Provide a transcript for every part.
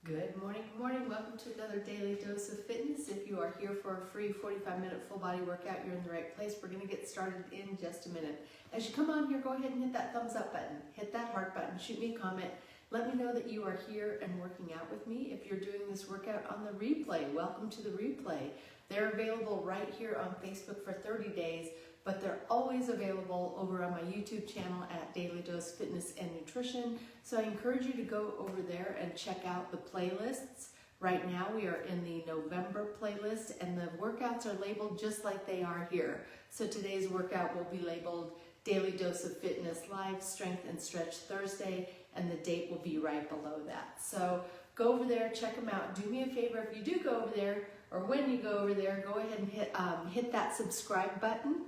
Good morning, welcome to another Daily Dose of Fitness. If you are here for a free 45-minute full body workout, you're in the right place. We're going to get started in just a minute. As you come on here, go ahead and hit that thumbs up button, hit that heart button, shoot me a comment. Let me know that you are here and working out with me. If you're doing this workout on the replay, welcome to the replay. They're available right here on Facebook for 30 days, but they're always available over on my YouTube channel at Daily Dose Fitness and Nutrition. So I encourage you to go over there and check out the playlists. Right now we are in the November playlist and the workouts are labeled just like they are here. So today's workout will be labeled Daily Dose of Fitness Live Strength and Stretch Thursday, and the date will be right below that. So go over there, check them out. Do me a favor, if you do go over there, or when you go over there, go ahead and hit that subscribe button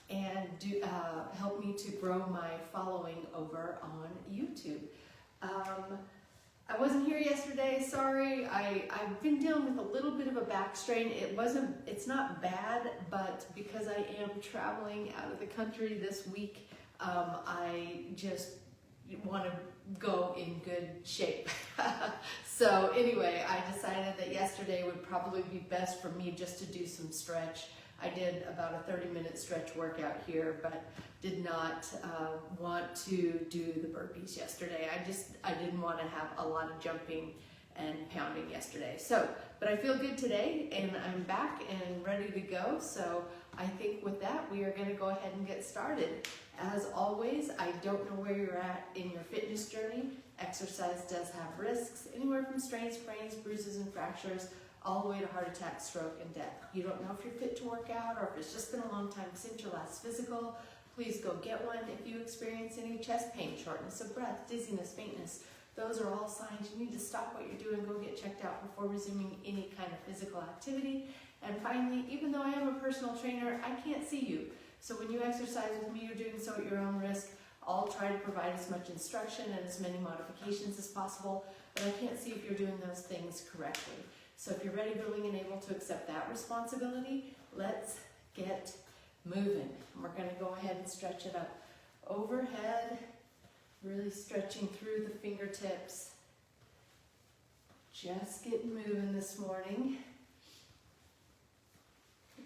and help me to grow my following over on YouTube. I wasn't here yesterday, sorry. I've been dealing with a little bit of a back strain. It's not bad, but because I am traveling out of the country this week, I just want to go in good shape. So anyway, I decided that yesterday would probably be best for me just to do some stretch. I did about a 30-minute stretch workout here, but did not want to do the burpees yesterday. I didn't want to have a lot of jumping and pounding yesterday. But I feel good today, and I'm back and ready to go. So I think with that, we are going to go ahead and get started. As always, I don't know where you're at in your fitness journey. Exercise does have risks, anywhere from strains, sprains, bruises, and fractures, all the way to heart attack, stroke, and death. You don't know if you're fit to work out or if it's just been a long time since your last physical. Please go get one. If you experience any chest pain, shortness of breath, dizziness, faintness, those are all signs you need to stop what you're doing, go get checked out before resuming any kind of physical activity. And finally, even though I am a personal trainer, I can't see you. So when you exercise with me, you're doing so at your own risk. I'll try to provide as much instruction and as many modifications as possible, but I can't see if you're doing those things correctly. So if you're ready, willing, and able to accept that responsibility, let's get moving. And we're going to go ahead and stretch it up overhead, really stretching through the fingertips. Just getting moving this morning.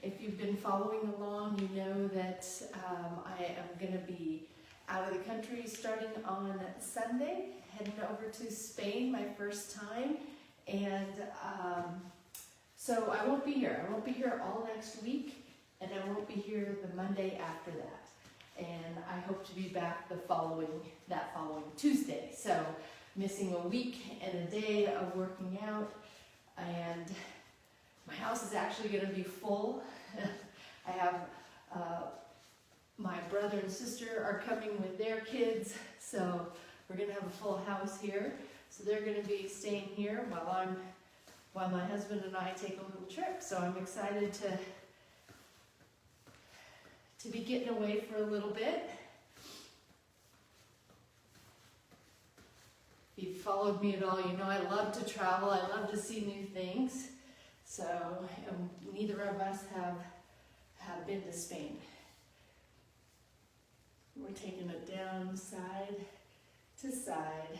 If you've been following along, you know that I am going to be out of the country starting on Sunday, heading over to Spain, my first time. And so I won't be here. I won't be here all next week, and I won't be here the Monday after that. And I hope to be back that following Tuesday. So missing a week and a day of working out, and my house is actually going to be full. I have my brother and sister are coming with their kids, so we're going to have a full house here. So they're going to be staying here while my husband and I take a little trip. So I'm excited to be getting away for a little bit. If you've followed me at all, you know I love to travel. I love to see new things. So neither of us have been to Spain. We're taking it down side to side.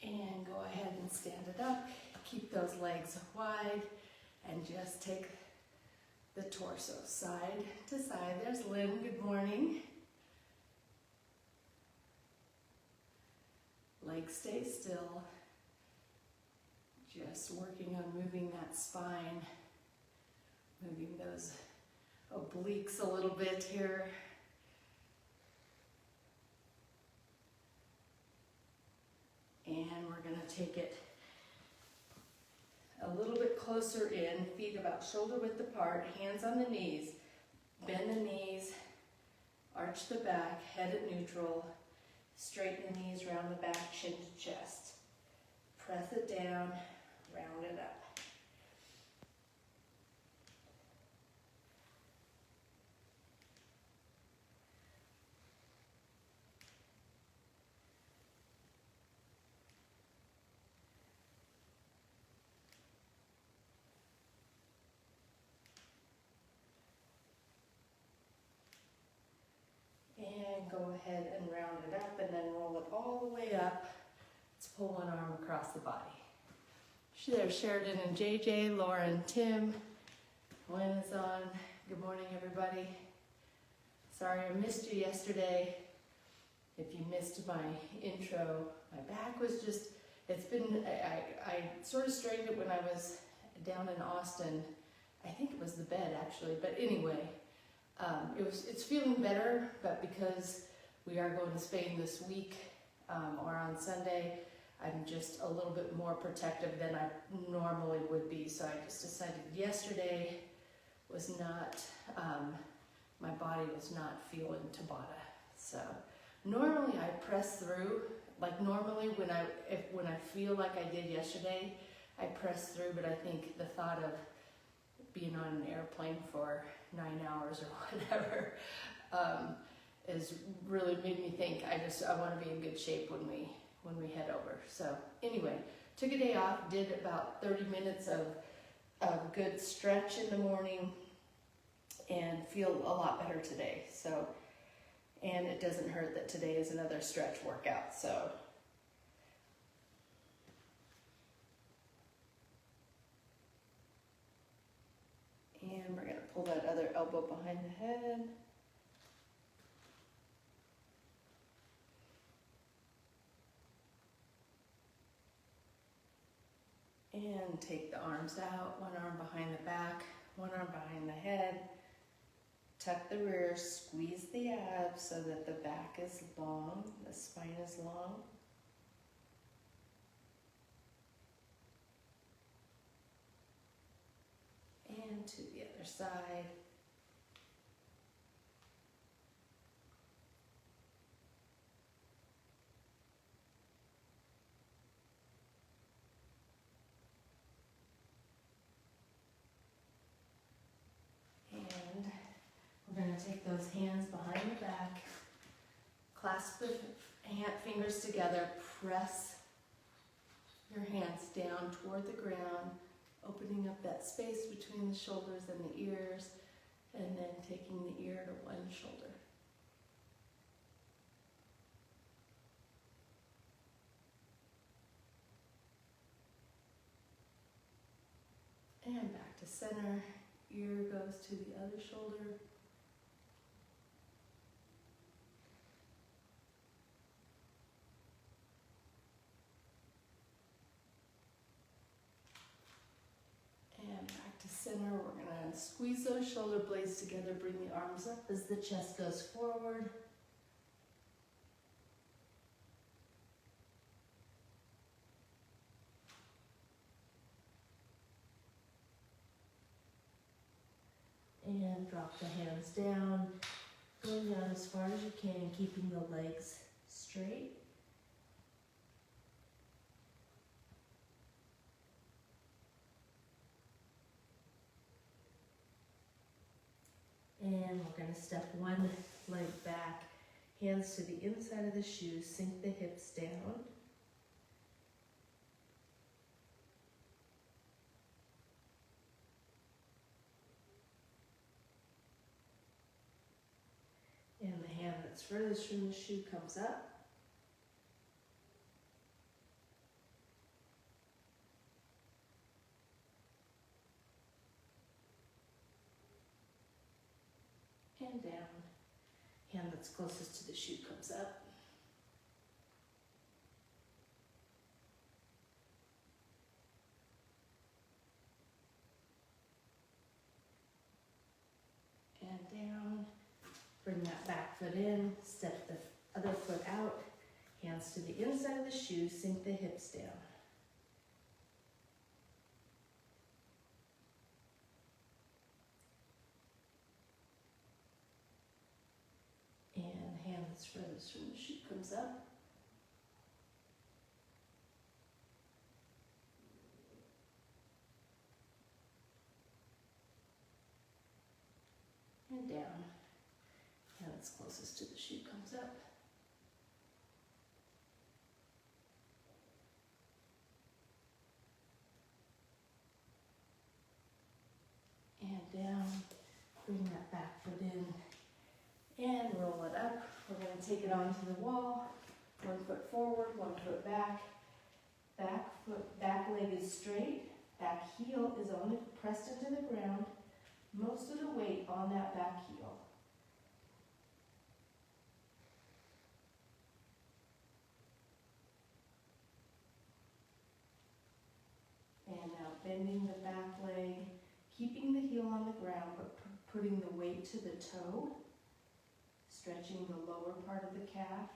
And go ahead and stand it up. Keep those legs wide and just take the torso side to side. There's Lynn, good morning. Legs stay still. Just working on moving that spine, moving those obliques a little bit here. And we're going to take it a little bit closer in, feet about shoulder width apart, hands on the knees, bend the knees, arch the back, head at neutral, straighten the knees, round the back, chin to chest. Press it down, round it up. go ahead and round it up and then roll it all the way up. Let's pull one arm across the body. There's Sheridan and JJ, Laura and Tim. Gwen is on. Good morning, everybody. Sorry I missed you yesterday. If you missed my intro, my back was just, it's been, I sort of strained it when I was down in Austin. I think it was the bed actually, but anyway, it's feeling better, but because we are going to Spain this week, or on Sunday, I'm just a little bit more protective than I normally would be. So I just decided yesterday was not, my body was not feeling Tabata. So normally I press through, like normally when I feel like I did yesterday, I press through, but I think the thought of being on an airplane for 9 hours or whatever is really made me think I want to be in good shape when we head over. So anyway, took a day off, did about 30 minutes of good stretch in the morning and feel a lot better today. So, and it doesn't hurt that today is another stretch workout. So and we're going to pull that other elbow behind the head. And take the arms out, one arm behind the back, one arm behind the head. Tuck the rear, squeeze the abs so that the back is long, the spine is long. And to the other side. And we're going to take those hands behind the back, clasp the fingers together, press your hands down toward the ground, opening up that space between the shoulders and the ears, and then taking the ear to one shoulder. And back to center, ear goes to the other shoulder. And back to center, we're going to squeeze those shoulder blades together, bring the arms up as the chest goes forward. And drop the hands down, going down as far as you can, keeping the legs straight. And we're going to step one leg back, hands to the inside of the shoe, sink the hips down. And the hand that's furthest from the shoe comes up. And down. Hand that's closest to the shoe comes up. And down. Bring that back foot in, step the other foot out, hands to the inside of the shoe, sink the hips down. And hand that's furthest from the shoe comes up. And down. Hand that's closest to the shoe comes up. And down. Bring that back foot in and roll it up. We're going to take it onto the wall. 1 foot forward, 1 foot back. Back leg is straight. Back heel is only pressed into the ground. Most of the weight on that back heel. And now bending the back leg, keeping the heel on the ground, but putting the weight to the toe, stretching the lower part of the calf.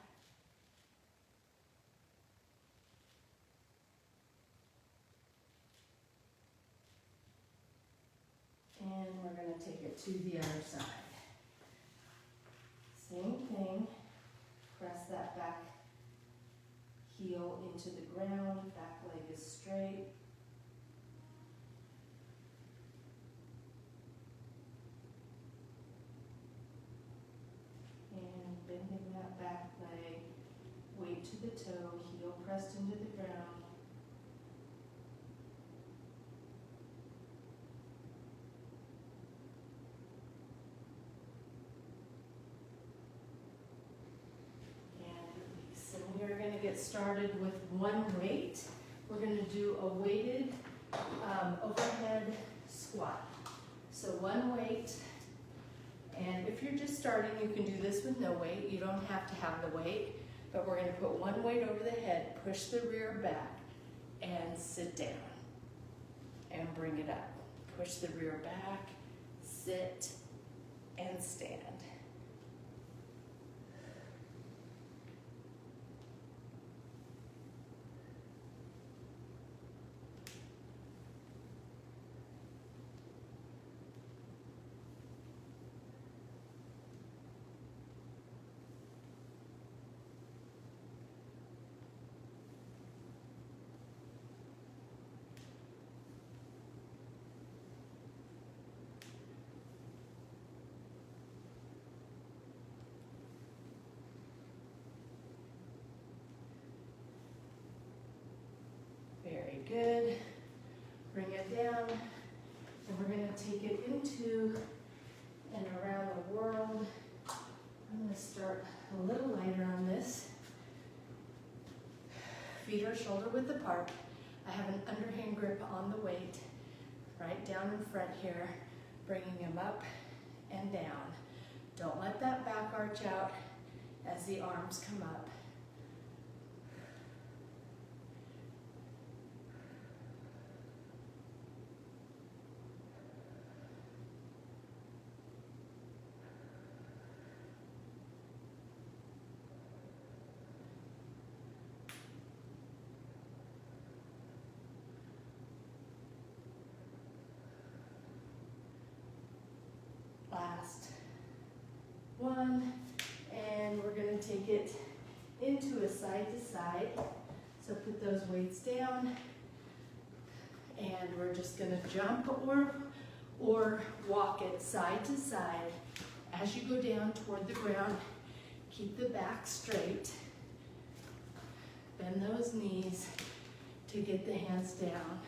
And we're going to take it to the other side. Same thing, press that back heel into the ground, back leg is straight. And bending that back leg, weight to the toe, heel pressed into the ground. We're going to get started with one weight. We're going to do a weighted overhead squat. So one weight, and if you're just starting, you can do this with no weight. You don't have to have the weight, but we're going to put one weight over the head, push the rear back, and sit down. And bring it up. Push the rear back, sit, and stand. Very good. Bring it down, and we're going to take it into and around the world. I'm going to start a little lighter on this. Feet are shoulder width apart. I have an underhand grip on the weight, right down in front here, bringing them up and down. Don't let that back arch out as the arms come up. Last one, and we're going to take it into a side to side. So put those weights down, and we're just going to jump or walk it side to side. As you go down toward the ground, keep the back straight. Bend those knees to get the hands down.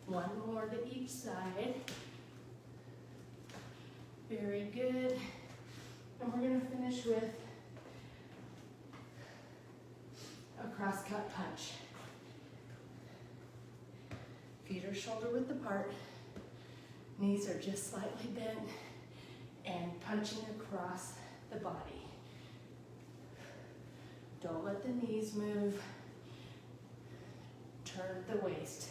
One more to each side. Very good. And we're going to finish with a cross-cut punch. Feet are shoulder width apart. Knees are just slightly bent and punching across the body. Don't let the knees move. Turn the waist.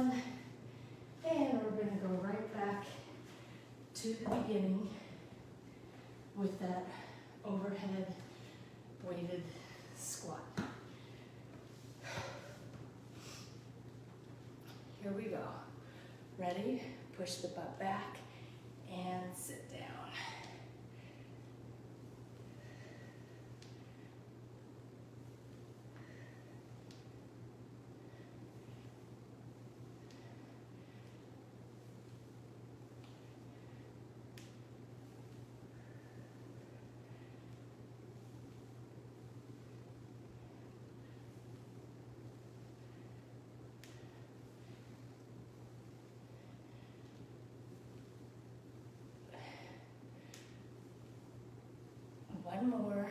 one. And we're going to go right back to the beginning with that overhead weighted squat. Here we go. Ready? Push the butt back and sit down. One more.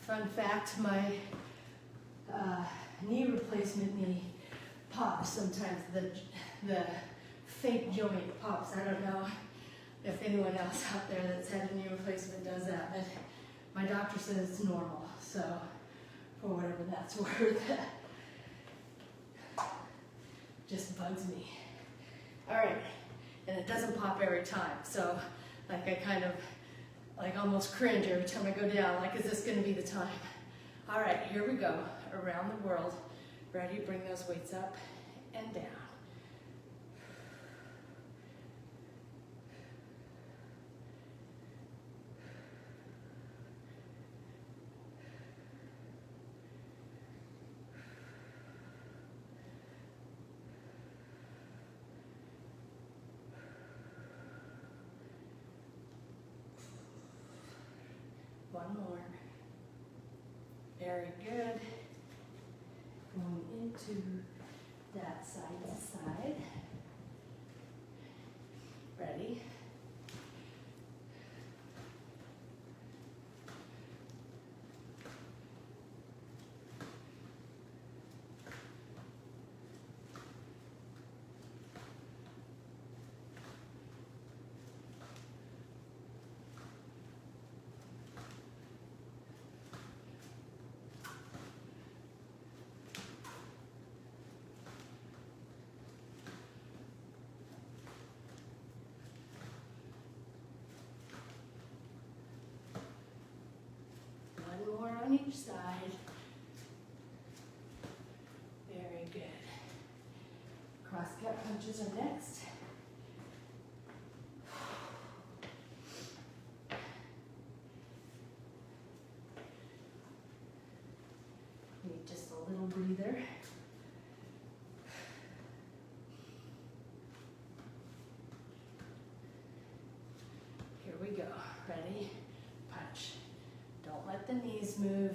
Fun fact, my knee replacement knee pops sometimes. The fake joint pops. I don't know if anyone else out there that's had a knee replacement does that, but my doctor says it's normal, so for whatever that's worth. Just bugs me. All right. And it doesn't pop every time, so like I kind of like almost cringe every time I go down, like is this going to be the time? All right, here we go, around the world. Ready? Bring those weights up and down. One more. Very good. Going into that side to side. Ready? On each side. Very good. Cross cut punches are next. Need just a little breather. Here we go. Ready? Punch. Don't let the knees move.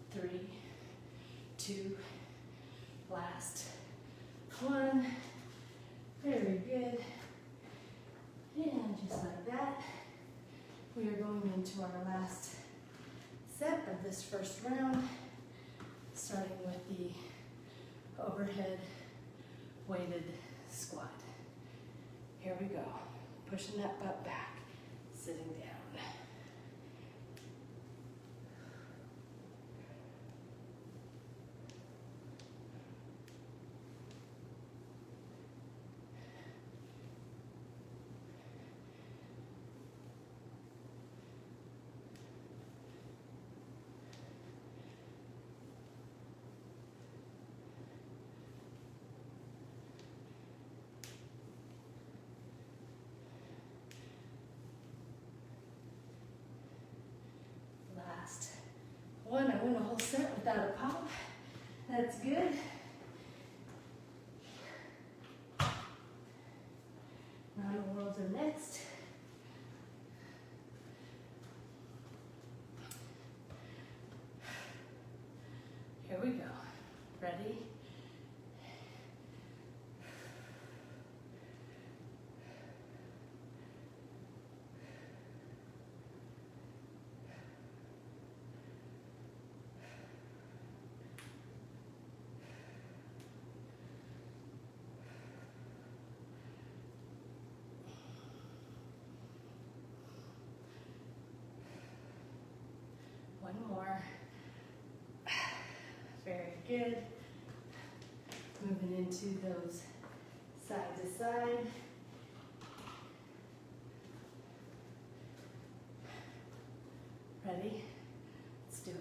Three, two, last one. Very good. And just like that, we are going into our last set of this first round, starting with the overhead weighted squat. Here we go. Pushing that butt back, sitting down. One, I went a whole set without a pop. That's good. Round the worlds are next. Here we go. Ready? good. Moving into those side to side. Ready? Let's do it.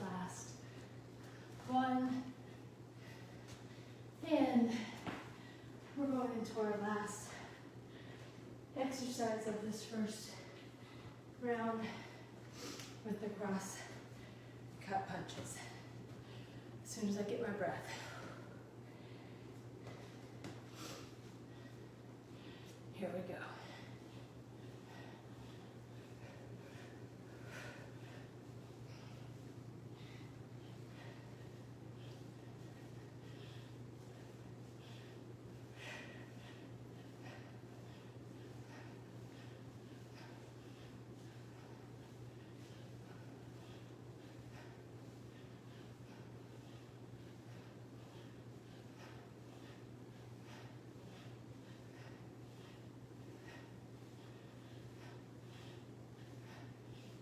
Last one. And we're going into our last exercise of this first round with the cross cut punches. As soon as I get my breath. Here we go.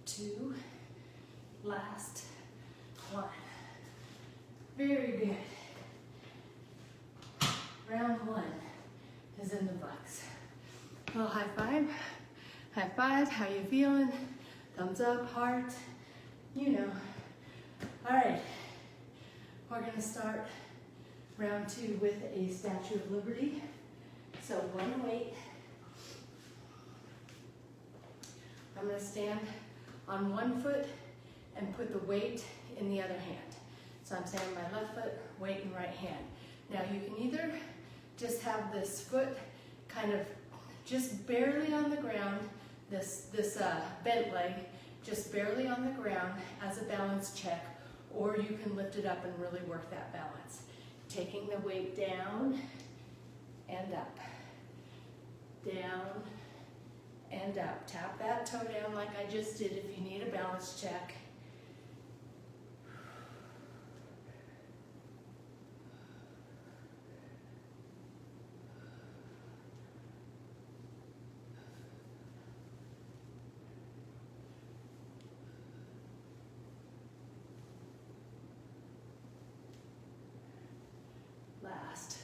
Two, last one. Very good. Round one is in the books. Well, high five. High five. How you feeling? Thumbs up, heart. You know. All right. We're gonna start round two with a Statue of Liberty. So one weight. I'm gonna stand on one foot and put the weight in the other hand. So I'm standing on my left foot, weight in right hand. Now you can either just have this foot kind of just barely on the ground, this bent leg just barely on the ground as a balance check, or you can lift it up and really work that balance. Taking the weight down and up, down and up. Tap that toe down like I just did if you need a balance check. Last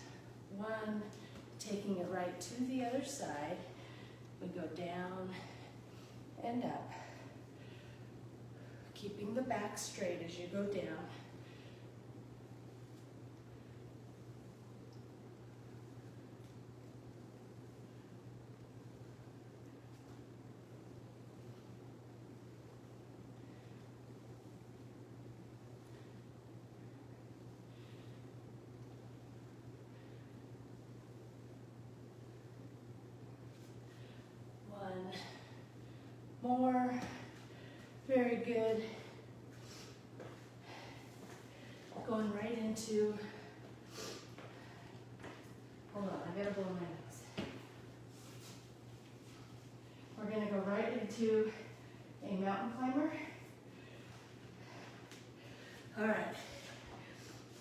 one, taking it right to the other side. We go down and up, keeping the back straight as you go down. More, very good. Going right into, hold on, I gotta blow my nose. We're gonna go right into a mountain climber. All right,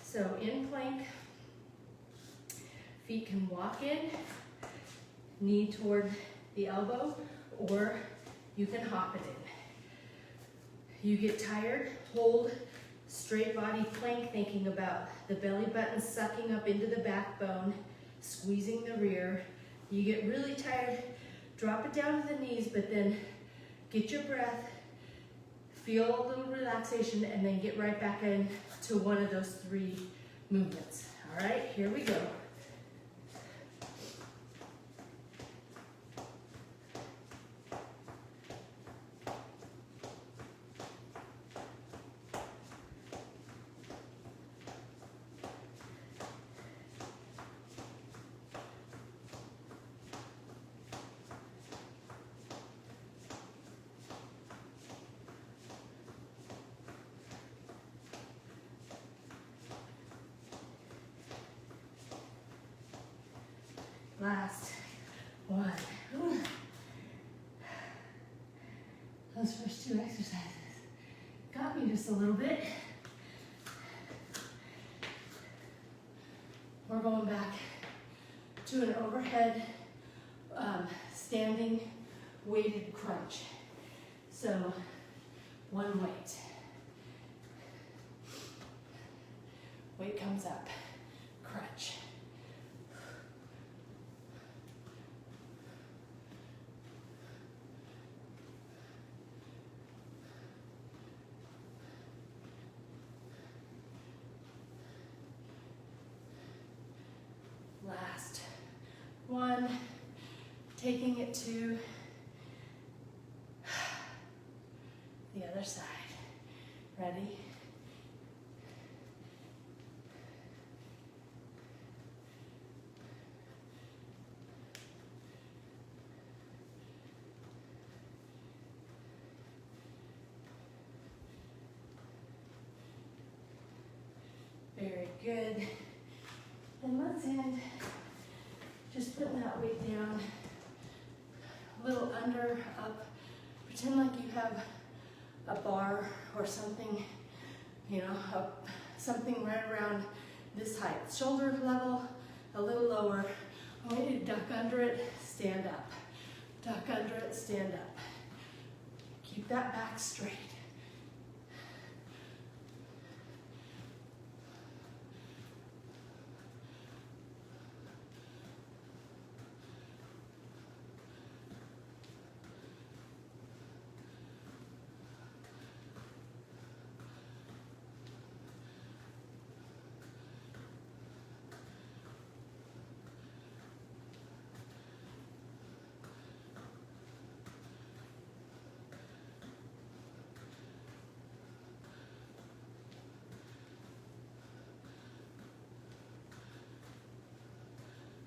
so in plank, feet can walk in, knee toward the elbow, or you can hop it in. You get tired, hold straight body plank, thinking about the belly button sucking up into the backbone, squeezing the rear. You get really tired, drop it down to the knees, but then get your breath, feel a little relaxation, and then get right back in to one of those three movements. All right, here we go. Last one. Ooh. Those first two exercises got me just a little bit. We're going back to an overhead standing weighted crunch. So one weight. Weight comes up, crunch. Last one, taking it to the other side. Ready? Very good. And let's end just putting that weight down, a little under, up. Pretend like you have a bar or something, you know, something right around this height. Shoulder level, a little lower. I want you to duck under it, stand up. Duck under it, stand up. Keep that back straight.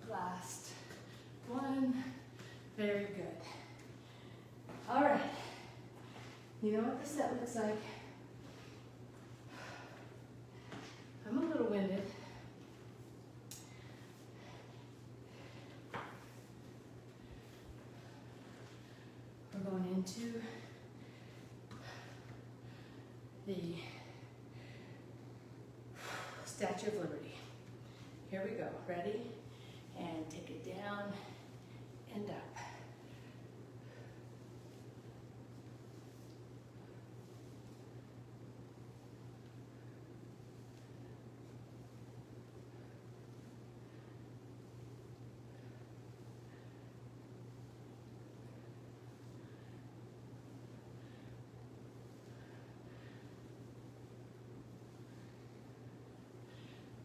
Last one. Very good. All right. You know what the set looks like. I'm a little winded. We're going into the Statue of Liberty. Here we go. Ready? And take it down and up.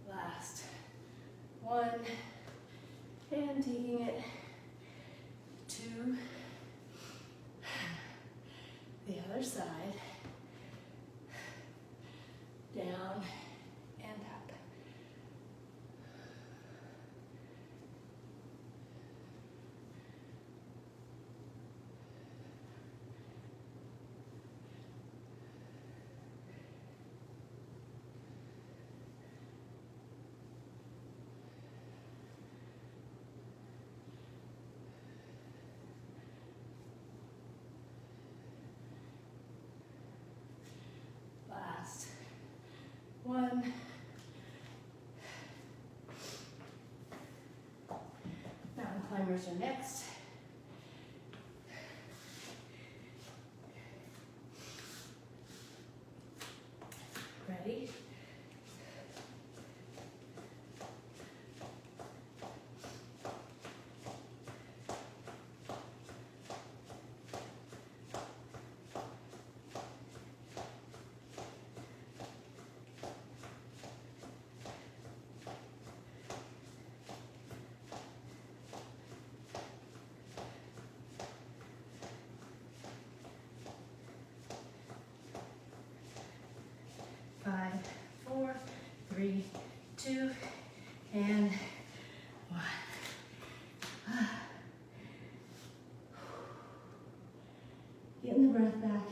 Last one. And taking it to the other side, down and up. Last one. Mountain climbers are next. Ready? Five, four, three, two, and one. Getting the breath back.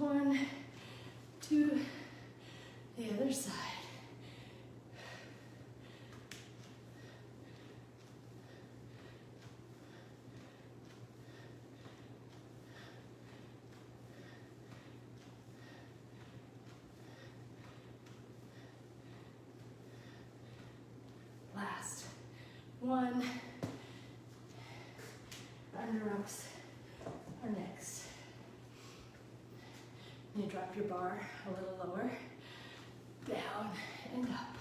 1, 2, the other side. Last. 1. Under ups are next. You drop your bar a little lower, down and up.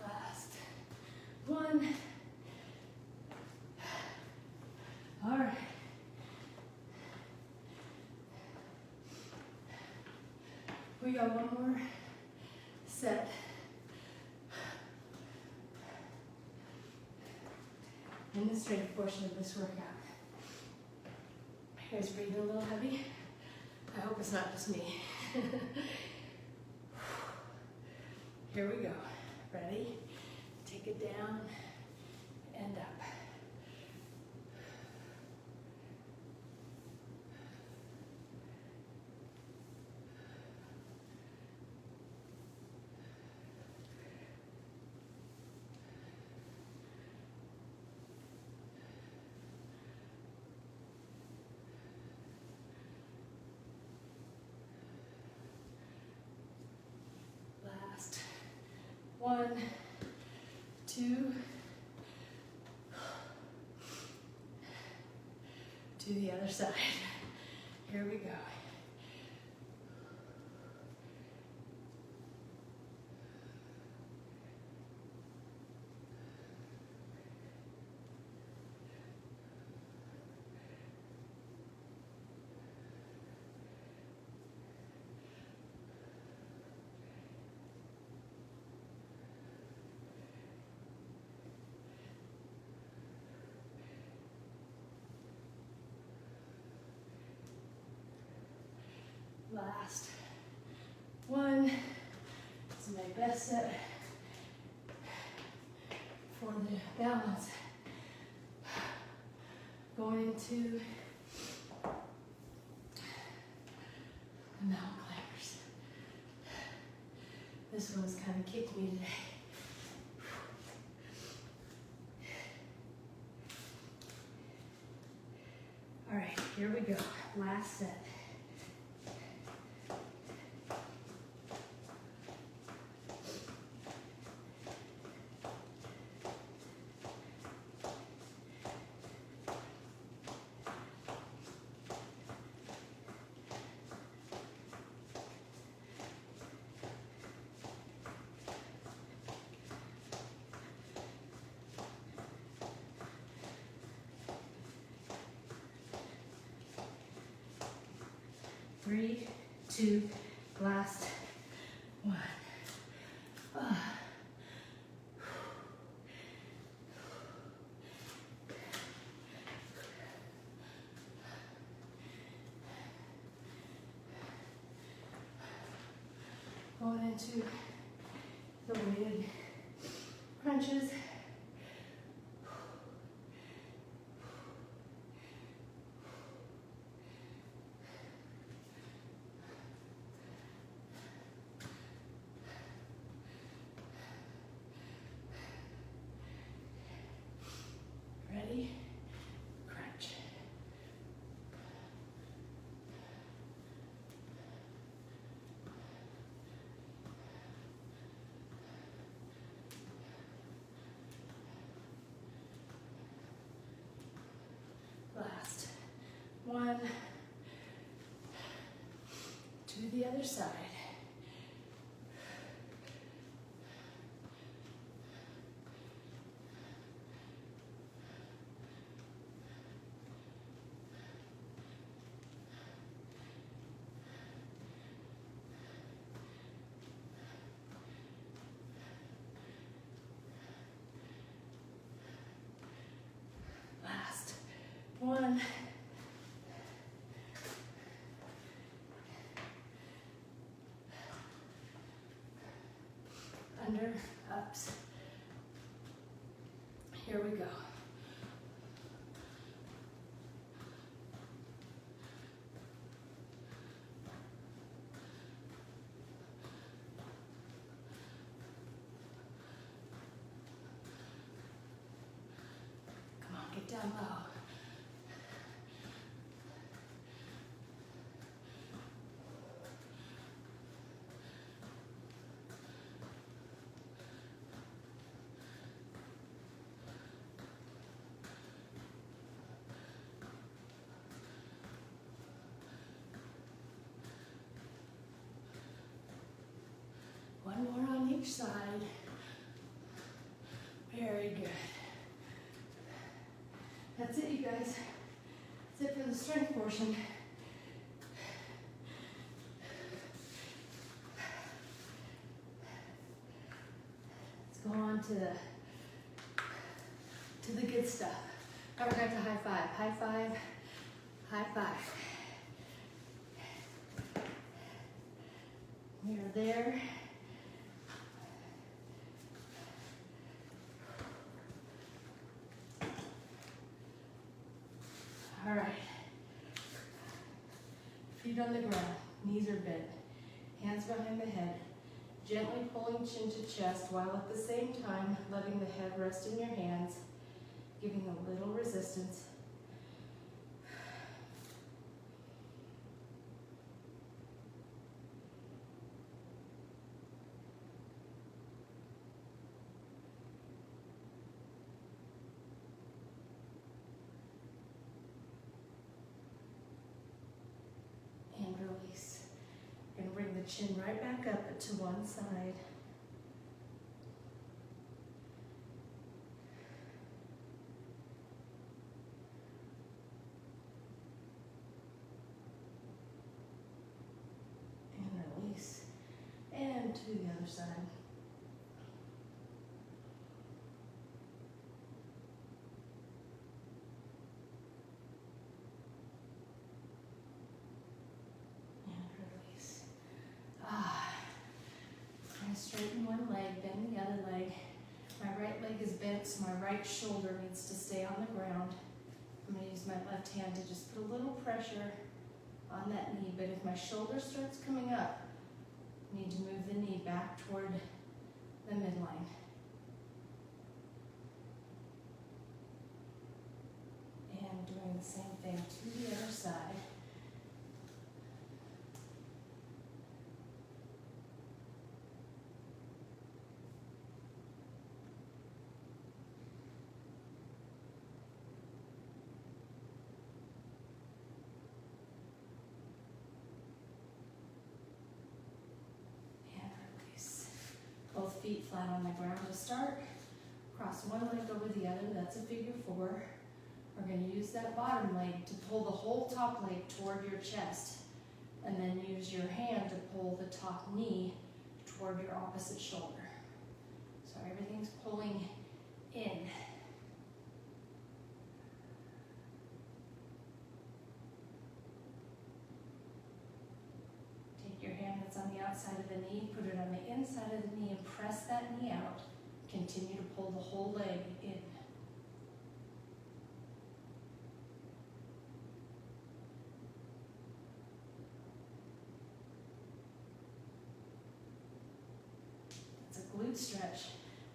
Last. 1. All right. We got one more set. In the strength portion of this workout. You guys breathing a little heavy? I hope it's not just me. Here we go. Ready? Take it down and up. Last. 1, 2, to the other side. Here we go. Last. 1. This is my best set for the balance. Going into the mountain climbers. This one's kind of kicked me today. All right, here we go. Last set. Three, two, last, 1. Going into the weighted crunches. Ready? Crunch. Last. 1. To the other side. under, ups. Here we go. Come on, get down low. One more on each side. Very good. That's it, you guys. That's it for the strength portion. Let's go on to the good stuff. Now we're going to high five. High five. High five. We are there. All right. Feet on the ground, knees are bent, hands behind the head, gently pulling chin to chest while at the same time letting the head rest in your hands, giving a little resistance. And release. You're going to bring the chin right back up to one side. And release. And to the other side. Straighten one leg, bend the other leg. My right leg is bent, so my right shoulder needs to stay on the ground. I'm going to use my left hand to just put a little pressure on that knee, but if my shoulder starts coming up, I need to move the knee back toward the midline. And doing the same thing to the other side. Both feet flat on the ground to start. Cross one leg over the other, that's a figure four. We're going to use that bottom leg to pull the whole top leg toward your chest, and then use your hand to pull the top knee toward your opposite shoulder. So everything's pulling in. Your hand that's on the outside of the knee, put it on the inside of the knee and press that knee out. Continue to pull the whole leg in. It's a glute stretch.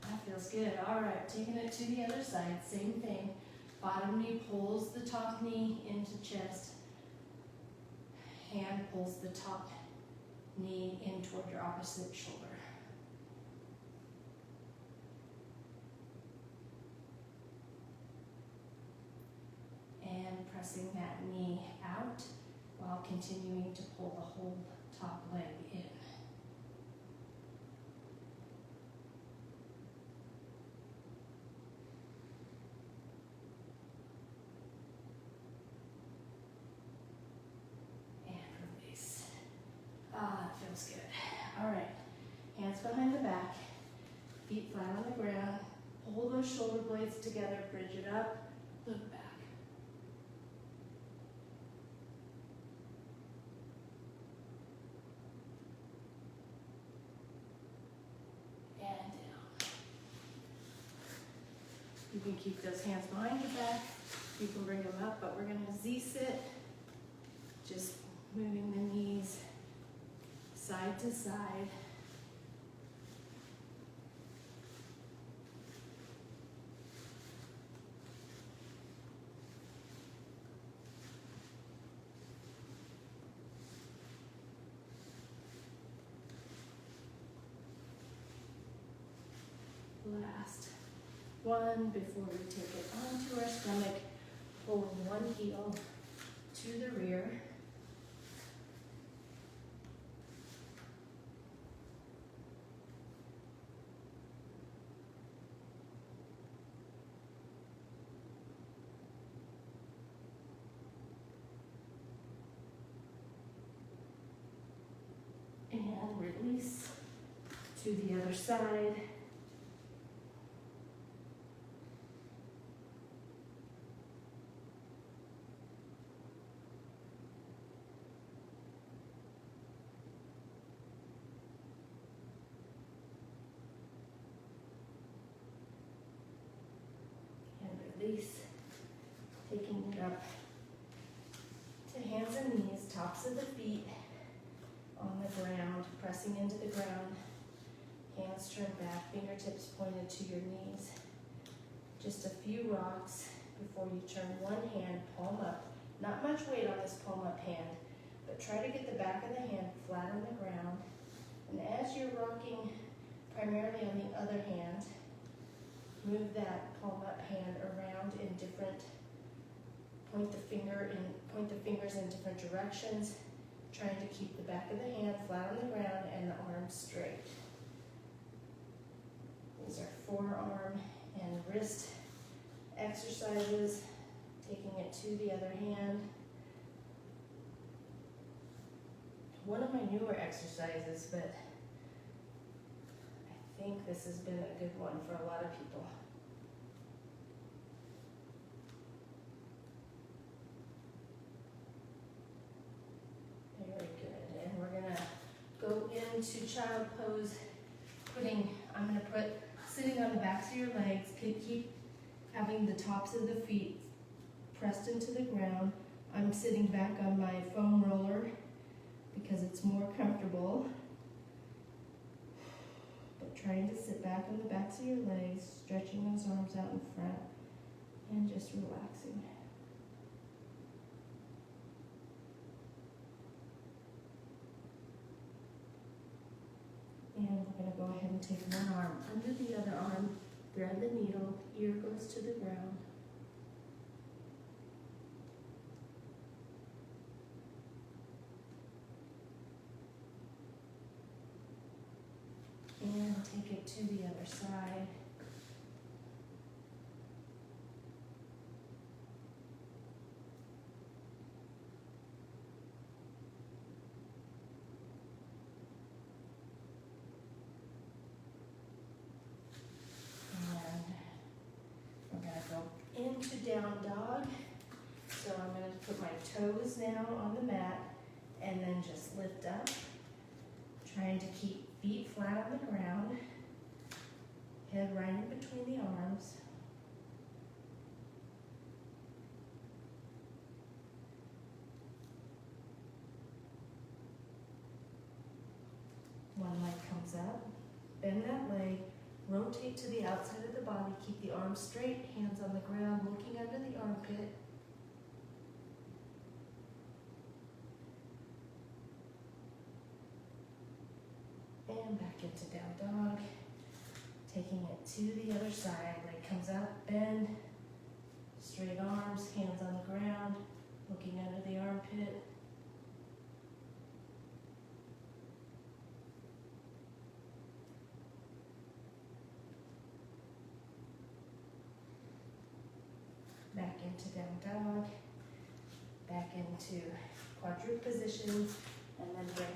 That feels good. All right, taking it to the other side, same thing. Bottom knee pulls the top knee into chest. Hand pulls the top knee in toward your opposite shoulder. And pressing that knee out while continuing to pull the whole top leg in. Feels good. All right, hands behind the back, feet flat on the ground. Pull those shoulder blades together, bridge it up, look back. And can keep those hands behind your back. You can bring them up, but we're gonna Z-sit, just moving the knees side to side. Last one before we take it onto our stomach, pulling one heel to the rear. And release to the other side. Release, taking it up to hands and knees, tops of the feet on the ground, pressing into the ground, hands turned back, fingertips pointed to your knees. Just a few rocks before you turn one hand, palm up. Not much weight on this palm up hand, but try to get the back of the hand flat on the ground. And as you're rocking primarily on the other hand, move that palm up hand around in different, point the fingers in different directions, trying to keep the back of the hand flat on the ground and the arms straight. These are forearm and wrist exercises, taking it to the other hand. One of my newer exercises, but I think this has been a good one for a lot of people. Very good. And we're gonna go into child pose. I'm gonna put sitting on the backs of your legs. Keep having the tops of the feet pressed into the ground. I'm sitting back on my foam roller because it's more comfortable. Trying to sit back on the backs of your legs, stretching those arms out in front, and just relaxing. And we're going to go ahead and take one arm under the other arm, thread the needle, ear goes to the ground. And take it to the other side. And we're going to go into down dog. So I'm going to put my toes now on the mat and then just lift up, trying to keep feet flat on the ground, head right in between the arms. One leg comes up, bend that leg, rotate to the outside of the body, keep the arms straight, hands on the ground, looking under the armpit. And back into down dog, taking it to the other side. Leg comes up, bend, straight arms, hands on the ground, looking under the armpit. Back into down dog, back into quadruped position, and then bring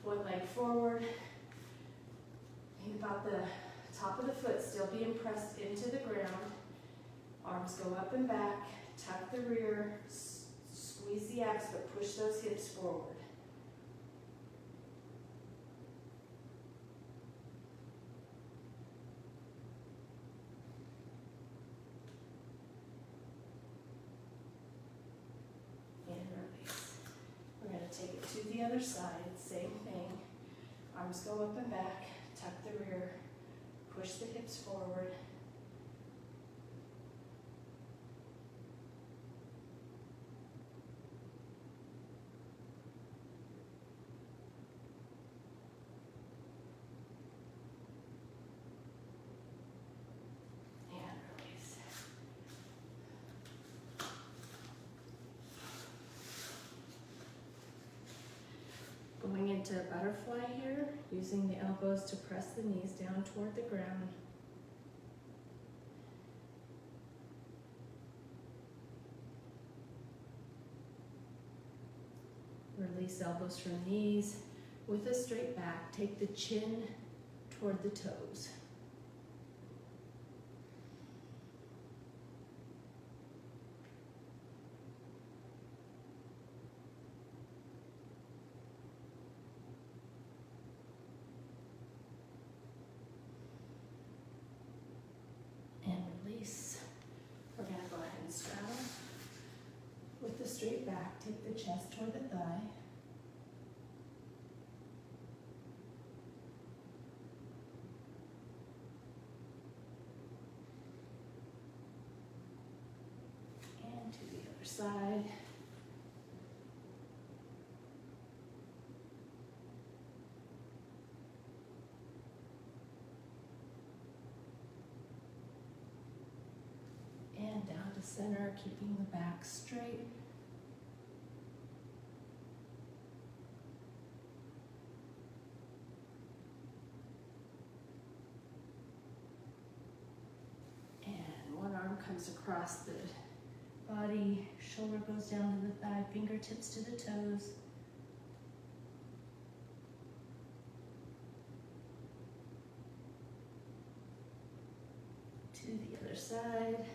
one leg forward. Think about the top of the foot still being pressed into the ground. Arms go up and back, tuck the rear, squeeze the abs, but push those hips forward. other side, same thing. Arms go up and back, tuck the rear, push the hips forward. And release. Going into butterfly here, using the elbows to press the knees down toward the ground. Release elbows from knees. With a straight back, take the chin toward the toes. And release. We're going to go ahead and straddle. With the straight back, take the chest toward the thigh. And to the other side. And down to center, keeping the back straight. And one arm comes across the body, shoulder goes down to the thigh, fingertips to the toes. To the other side.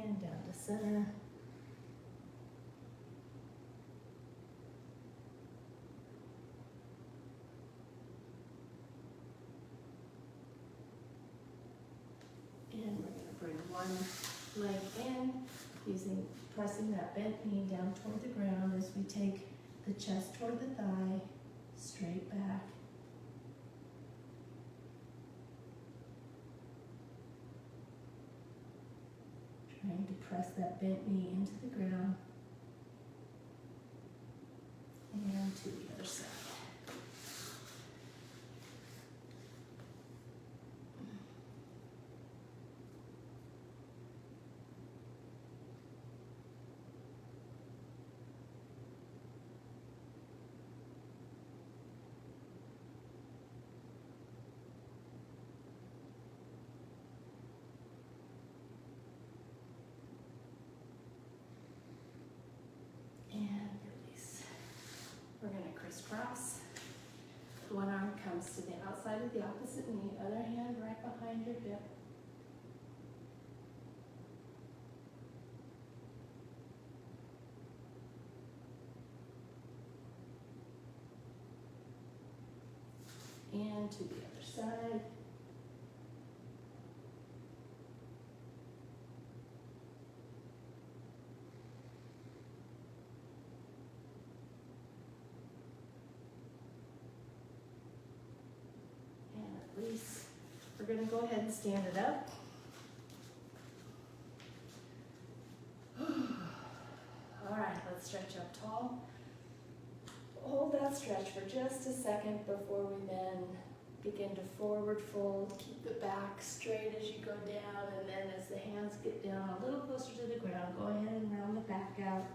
And down to center. And we're going to bring one leg in, pressing that bent knee down toward the ground as we take the chest toward the thigh, straight back. Trying to press that bent knee into the ground. And to the other side. Crisscross. One arm comes to the outside of the opposite knee, other hand right behind your hip. And to the other side. Release. We're going to go ahead and stand it up. All right, let's stretch up tall. Hold that stretch for just a second before we then begin to forward fold. Keep the back straight as you go down, and then as the hands get down a little closer to the ground, go ahead and round the back out.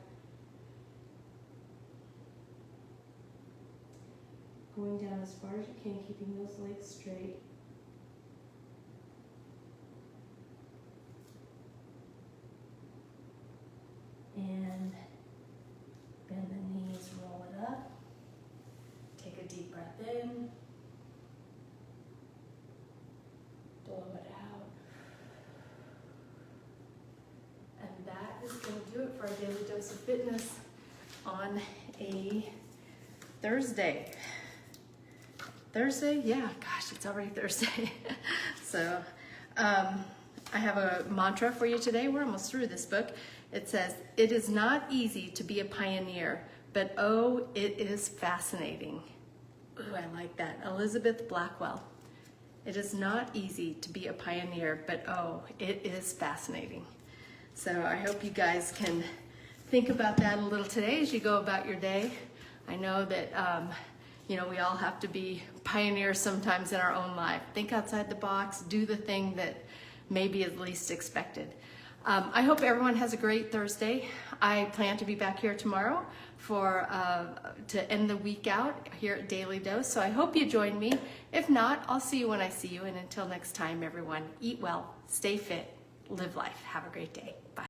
Going down as far as you can, keeping those legs straight. And bend the knees, roll it up. Take a deep breath in. Blow it out. And that is going to do it for our Daily Dose of Fitness on a Thursday. Thursday? Yeah, gosh, it's already Thursday. So I have a mantra for you today. We're almost through this book. It says, "It is not easy to be a pioneer, but oh, it is fascinating." Ooh, I like that. Elizabeth Blackwell. It is not easy to be a pioneer, but oh, it is fascinating. So I hope you guys can think about that a little today as you go about your day. I know that, we all have to be pioneers sometimes in our own life. Think outside the box, do the thing that maybe is least expected. I hope everyone has a great Thursday. I plan to be back here tomorrow to end the week out here at Daily Dose. So I hope you join me. If not, I'll see you when I see you. And until next time, everyone, eat well, stay fit, live life. Have a great day. Bye.